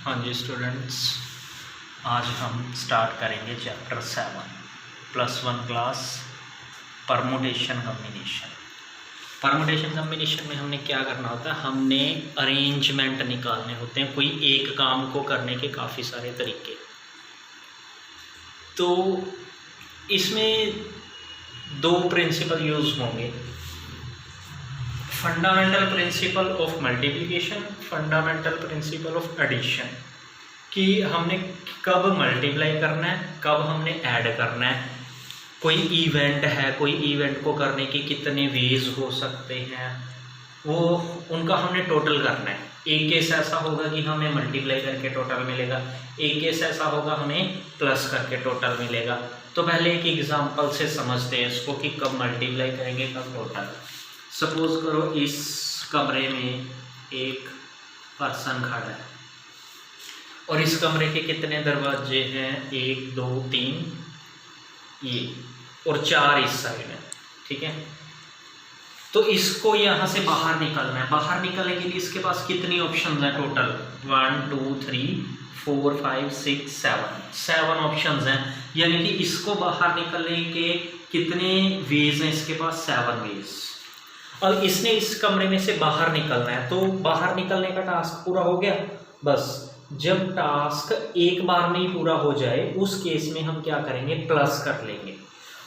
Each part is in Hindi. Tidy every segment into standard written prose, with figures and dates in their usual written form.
हाँ जी स्टूडेंट्स, आज हम स्टार्ट करेंगे chapter 7 +1 class permutation combination. Permutation combination में हमने क्या करना होता है, हमने अरेंजमेंट निकालने होते हैं कोई एक काम को करने के काफ़ी सारे तरीके। तो इसमें दो प्रिंसिपल यूज़ होंगे, fundamental principle of multiplication, fundamental principle of addition, कि हमने कब मल्टीप्लाई करना है, कब हमने ऐड करना है। कोई इवेंट है, कोई इवेंट को करने के कितने वेज हो सकते हैं, वो उनका हमने टोटल करना है। एक केस ऐसा होगा कि हमें मल्टीप्लाई करके टोटल मिलेगा, एक केस ऐसा होगा हमें प्लस करके टोटल मिलेगा। तो पहले एक एग्जांपल से समझते हैं इसको कि कब मल्टीप्लाई करेंगे, कब टोटल। सपोज करो इस कमरे में एक पर्सन खड़ा है और इस कमरे के कितने दरवाजे हैं, 1 2 3 ये और 4 इस साइड है, ठीक है। तो इसको यहाँ से बाहर निकलना है। बाहर निकलने के लिए इसके पास कितनी ऑप्शंस हैं टोटल, 1 2 3 4 5 6 7 ऑप्शंस हैं। यानी कि इसको बाहर निकलने के कितने वेज हैं, इसके पास 7 वेज। अब इसने इस कमरे में से बाहर निकलना है, तो बाहर निकलने का टास्क पूरा हो गया। बस जब टास्क एक बार में ही पूरा हो जाए उस केस में हम क्या करेंगे, प्लस कर लेंगे।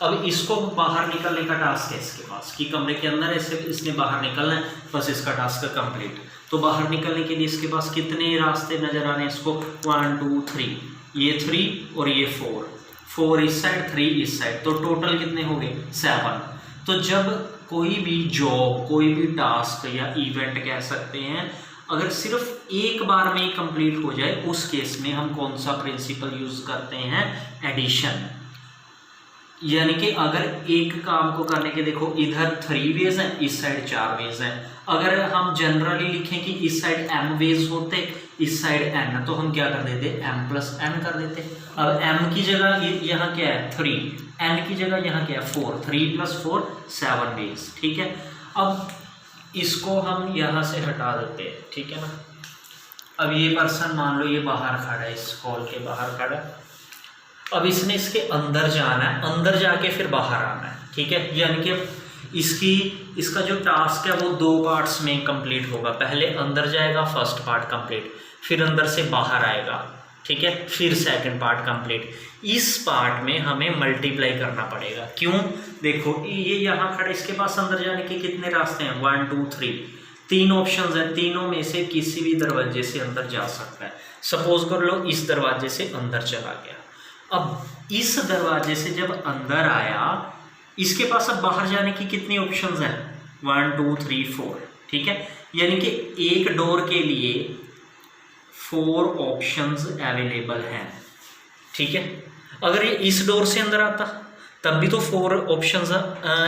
अब इसको बाहर निकलने का टास्क है इसके पास कि कमरे के अंदर ऐसे इसने बाहर निकलना है, बस इसका टास्क कंप्लीट। तो बाहर निकलने के लिए इसके पास कितने रास्ते नजर आ रहे हैं इसको, 1 2 3, ये 3 और ये 4 इस साइड 3 इस साइड, तो टोटल कितने हो गए 7। तो जब कोई भी जॉब, कोई भी टास्क या इवेंट कह सकते हैं, अगर सिर्फ एक बार में ही कंप्लीट हो जाए उस केस में हम कौन सा प्रिंसिपल यूज करते हैं, एडिशन। यानी कि अगर एक काम को करने के देखो इधर 3 वेज हैं, इस साइड 4 वेज हैं। अगर हम जनरली लिखें कि इस साइड m वेज होते, इस साइड n, तो हम क्या कर देते, m + n कर देते। अब m की जगह यहाँ क्या है 3, n की जगह यहाँ क्या है 4, 3 + 4 7 वेज, ठीक है। अब इसको हम यहाँ से हटा देते हैं, ठीक है ना। अब ये पर्सन मान लो ये बाहर खड़ा है, इस हॉल के बाहर खड़ा है। अब इसने इसके अंदर जाना है, अंदर जाके फिर बाहर आना है, ठीक है। यानी कि इसका जो टास्क है वो 2 पार्ट्स में कंप्लीट होगा। पहले अंदर जाएगा, फर्स्ट पार्ट कंप्लीट, फिर अंदर से बाहर आएगा, ठीक है, फिर सेकंड पार्ट कंप्लीट। इस पार्ट में हमें मल्टीप्लाई करना पड़ेगा। क्यों, देखो ये यहाँ खड़े, इसके पास अंदर जाने के कितने रास्ते हैं, 1 2 3, 3 ऑप्शंस हैं। तीनों में से किसी भी दरवाजे से अंदर जा सकता है। सपोज कर लो इस दरवाजे से अंदर चला गया। अब इस दरवाजे से जब अंदर आया, इसके पास अब बाहर जाने की कितनी ऑप्शंस हैं, 1 2 3 4, ठीक है। यानी कि एक डोर के लिए 4 ऑप्शंस अवेलेबल हैं, ठीक है। अगर ये इस डोर से अंदर आता तब भी तो 4 ऑप्शंस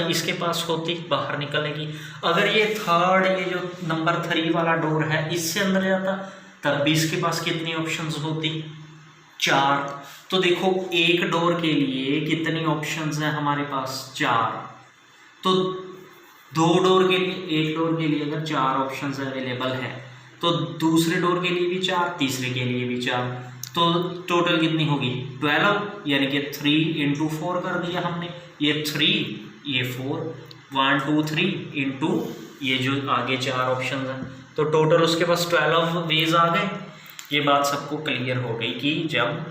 इसके पास होती बाहर निकलने की। अगर ये थर्ड, ये जो नंबर 3 वाला डोर है, इससे अंदर जाता तब भी इसके पास कितनी ऑप्शंस होती, 4। तो देखो एक डोर के लिए कितनी ऑप्शंस हैं हमारे पास, 4। तो 2 डोर के लिए, एक डोर के लिए अगर 4 ऑप्शंस अवेलेबल हैं, तो दूसरे डोर के लिए भी 4, तीसरे के लिए भी 4, तो टोटल कितनी होगी 12। यानी कि 3 × 4 कर दिया हमने, ये 3 ये 4, 1 2 3 इंटू ये जो आगे 4 ऑप्शन हैं, तो टोटल उसके पास 12 वेज आ गए। ये बात सबको क्लियर हो गई कि जब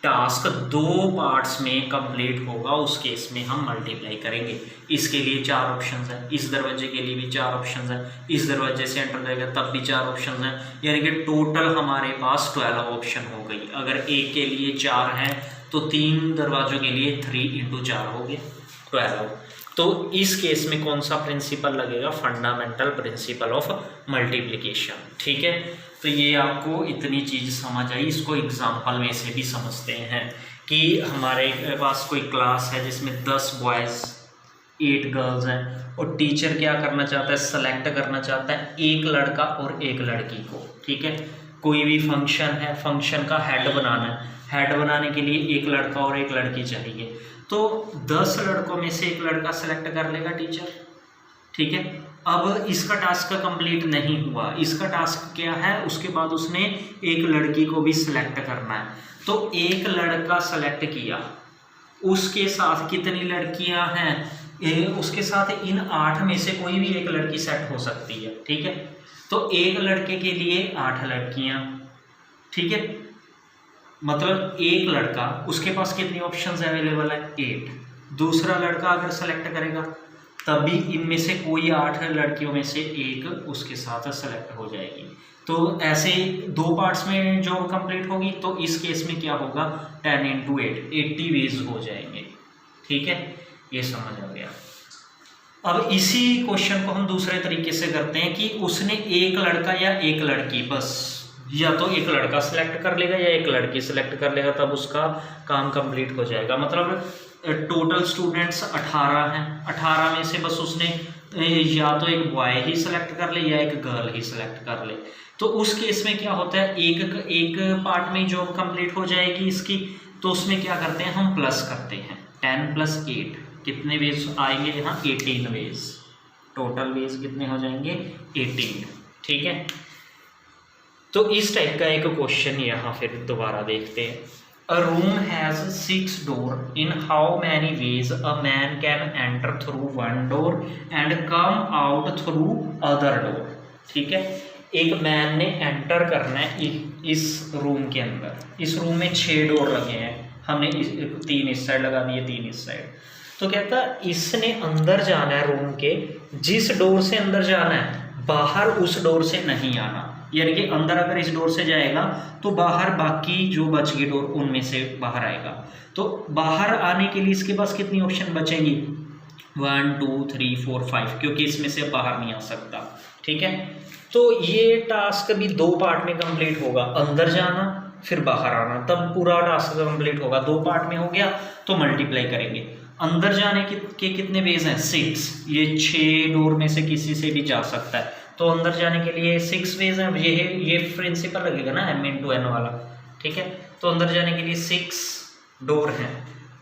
टास्क 2 पार्ट्स में कंप्लीट होगा उस केस में हम मल्टीप्लाई करेंगे। इसके लिए 4 ऑप्शंस हैं, इस दरवाजे के लिए भी 4 ऑप्शंस हैं, इस दरवाजे से एंटर करेगा तब भी 4 ऑप्शंस हैं। यानी कि टोटल हमारे पास 12 ऑप्शन हो गई। अगर एक के लिए 4 हैं तो 3 दरवाजों के लिए 3 × 4 हो गया 12। तो इस केस में कौन सा प्रिंसिपल लगेगा, फंडामेंटल प्रिंसिपल ऑफ मल्टीप्लिकेशन, ठीक है। तो ये आपको इतनी चीज़ समझ आई। इसको एग्जाम्पल में से भी समझते हैं कि हमारे पास कोई क्लास है जिसमें 10 बॉयज़ 8 गर्ल्स हैं, और टीचर क्या करना चाहता है, सेलेक्ट करना चाहता है एक लड़का और एक लड़की को, ठीक है। कोई भी फंक्शन है, फंक्शन का हेड बनाना है, हेड बनाने के लिए एक लड़का और एक लड़की चाहिए। तो 10 लड़कों में से एक लड़का सेलेक्ट कर लेगा टीचर, ठीक है। अब इसका टास्क कंप्लीट नहीं हुआ, इसका टास्क क्या है, उसके बाद उसने एक लड़की को भी सिलेक्ट करना है। तो एक लड़का सेलेक्ट किया, उसके साथ कितनी लड़कियां हैं, उसके साथ इन 8 में से कोई भी एक लड़की सेट हो सकती है, ठीक है। तो एक लड़के के लिए 8 लड़कियां, ठीक है, मतलब एक लड़का, उसके पास कितनी ऑप्शंस अवेलेबल है, 8। दूसरा लड़का अगर सेलेक्ट करेगा तभी इनमें से कोई 8 लड़कियों में से एक उसके साथ सेलेक्ट हो जाएगी। तो ऐसे 2 पार्ट्स में जॉब कंप्लीट होगी। तो इस केस में क्या होगा, 10 × 8 80 वेज हो जाएंगे, ठीक है, ये समझ आ गया। अब इसी क्वेश्चन को हम दूसरे तरीके से करते हैं कि उसने एक लड़का या एक लड़की, बस या तो एक लड़का सेलेक्ट कर लेगा या एक लड़की सेलेक्ट कर लेगा, तब उसका काम कंप्लीट हो जाएगा। मतलब टोटल स्टूडेंट्स 18 हैं, 18 में से बस उसने या तो एक बॉय ही सिलेक्ट कर ले या एक गर्ल ही सिलेक्ट कर ले। तो उस केस में क्या होता है, एक पार्ट में जॉब कंप्लीट हो जाएगी इसकी। तो उसमें क्या करते हैं, हम प्लस करते हैं, 10 + 8 कितने वेज आएंगे यहाँ, 18 वेज। टोटल वेज कितने हो जाएंगे, 18, ठीक है। तो इस टाइप का एक क्वेश्चन यहाँ फिर दोबारा देखते हैं। A room has 6 doors. In how many ways a man can enter through one door and come out through other door? ठीक है, एक मैन ने एंटर करना है इस रूम के अंदर। इस रूम में 6 डोर लगे हैं, हमने 3 इस साइड लगा दिए, 3 इस साइड। तो कहता इसने अंदर जाना है रूम के, जिस डोर से अंदर जाना है बाहर उस डोर से नहीं आना। यानी कि अंदर अगर इस डोर से जाएगा तो बाहर बाकी जो बच गई डोर उनमें से बाहर आएगा। तो बाहर आने के लिए इसके पास कितनी ऑप्शन बचेंगी, 1 2 3 4 5, क्योंकि इसमें से बाहर नहीं आ सकता, ठीक है। तो ये टास्क भी 2 पार्ट में कंप्लीट होगा, अंदर जाना फिर बाहर आना, तब पूरा टास्क कंप्लीट होगा। 2 पार्ट में हो गया तो मल्टीप्लाई करेंगे। अंदर जाने के कितने वेज हैं, 6। ये 6 डोर में से किसी से भी जा सकता है, तो अंदर जाने के लिए 6 वेज हैं। ये प्रिंसिपल लगेगा ना m × n वाला, ठीक है। तो अंदर जाने के लिए 6 डोर हैं,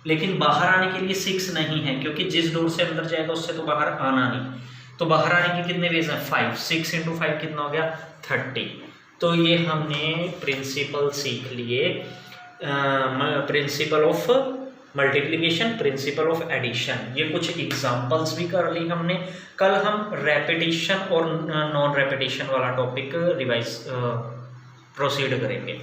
लेकिन बाहर आने के लिए 6 नहीं है, क्योंकि जिस डोर से अंदर जाएगा उससे तो बाहर आना नहीं। तो बाहर आने के कितने वेज हैं, 5। 6 × 5 कितना हो गया, 30। तो ये हमने प्रिंसिपल सीख लिए, principle of multiplication, principle of addition. ये कुछ एग्जांपल्स भी कर ली हमने। कल हम रेपिटेशन और नॉन रेपिटेशन वाला टॉपिक रिवाइज प्रोसीड करेंगे।